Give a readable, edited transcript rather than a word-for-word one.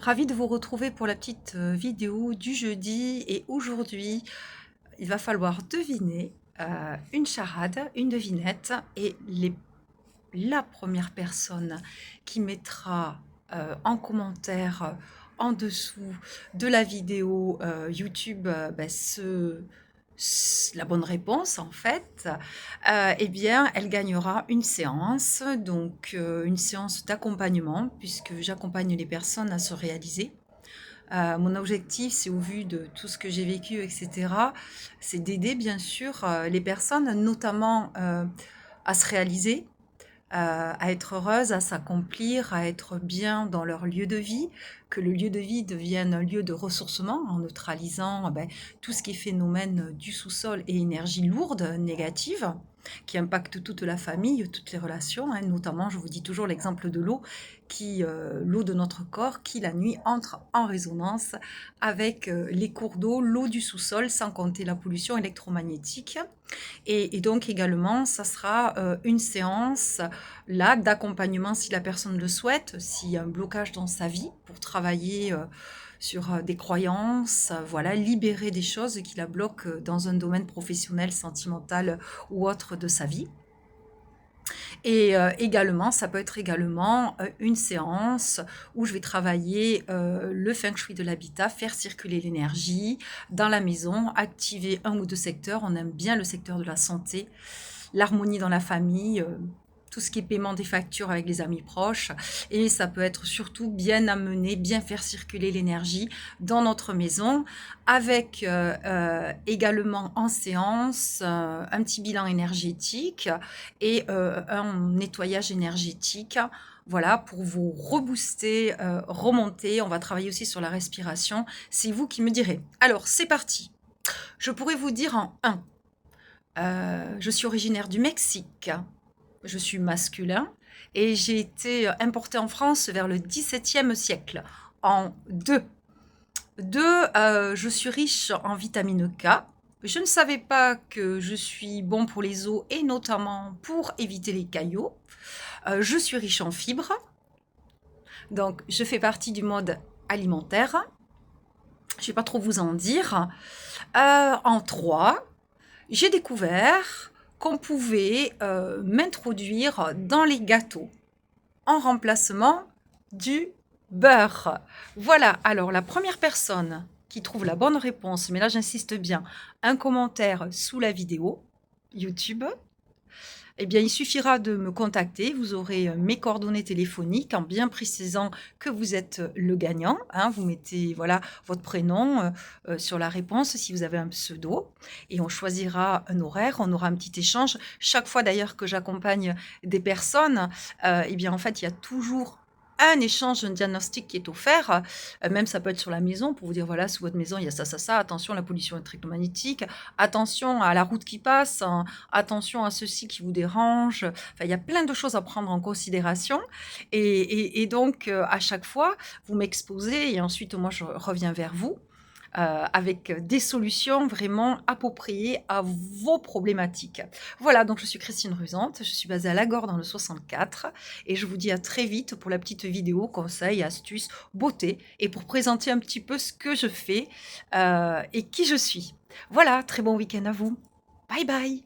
Ravie de vous retrouver pour la petite vidéo du jeudi. Et aujourd'hui, il va falloir deviner une charade, une devinette. Et la première personne qui mettra en commentaire en dessous de la vidéo YouTube la bonne réponse en fait, eh bien elle gagnera une séance, donc une séance d'accompagnement puisque j'accompagne les personnes à se réaliser. Mon objectif, c'est au vu de tout ce que j'ai vécu, etc., c'est d'aider bien sûr les personnes, notamment à se réaliser, à être heureuses, à s'accomplir, à être bien dans leur lieu de vie, que le lieu de vie devienne un lieu de ressourcement en neutralisant tout ce qui est phénomène du sous-sol et énergie lourde, négative, qui impacte toute la famille, toutes les relations, hein. Notamment, je vous dis toujours l'exemple de l'eau, l'eau de notre corps, qui la nuit entre en résonance avec les cours d'eau, l'eau du sous-sol, sans compter la pollution électromagnétique. Et donc également, ça sera une séance là d'accompagnement si la personne le souhaite, s'il y a un blocage dans sa vie pour travailler sur des croyances, voilà, libérer des choses qui la bloquent dans un domaine professionnel, sentimental ou autre de sa vie. Et également, ça peut être également une séance où je vais travailler le feng shui de l'habitat, faire circuler l'énergie dans la maison, activer un ou deux secteurs. On aime bien le secteur de la santé, l'harmonie dans la famille, tout ce qui est paiement des factures avec les amis proches. Et ça peut être surtout bien amener, bien faire circuler l'énergie dans notre maison, avec également en séance un petit bilan énergétique et un nettoyage énergétique. Voilà, pour vous rebooster, remonter. On va travailler aussi sur la respiration. C'est vous qui me direz. Alors, c'est parti. Je pourrais vous dire en un. Je suis originaire du Mexique, je suis masculin et j'ai été importée en France vers le XVIIe siècle. En 2, je suis riche en vitamine K. Je ne savais pas que je suis bon pour les os et notamment pour éviter les caillots. Je suis riche en fibres, donc je fais partie du mode alimentaire. Je ne vais pas trop vous en dire. En 3, j'ai découvert qu'on pouvait m'introduire dans les gâteaux en remplacement du beurre. Voilà, alors la première personne qui trouve la bonne réponse, mais là j'insiste bien, un commentaire sous la vidéo YouTube, eh bien, il suffira de me contacter. Vous aurez mes coordonnées téléphoniques en bien précisant que vous êtes le gagnant, hein. Vous mettez voilà, votre prénom sur la réponse si vous avez un pseudo et on choisira un horaire. On aura un petit échange. Chaque fois d'ailleurs que j'accompagne des personnes, eh bien, en fait, il y a toujours un échange, un diagnostic qui est offert, même ça peut être sur la maison pour vous dire voilà, sous votre maison il y a ça, ça, ça, attention à la pollution électromagnétique, attention à la route qui passe, hein, attention à ceci qui vous dérange. Enfin, il y a plein de choses à prendre en considération. Et donc, à chaque fois, vous m'exposez et ensuite, moi, je reviens vers vous avec des solutions vraiment appropriées à vos problématiques. Voilà, donc je suis Christine Rusante, je suis basée à Lagore dans le 64 et je vous dis à très vite pour la petite vidéo conseils, astuces, beauté et pour présenter un petit peu ce que je fais et qui je suis. Voilà, très bon week-end à vous. Bye bye.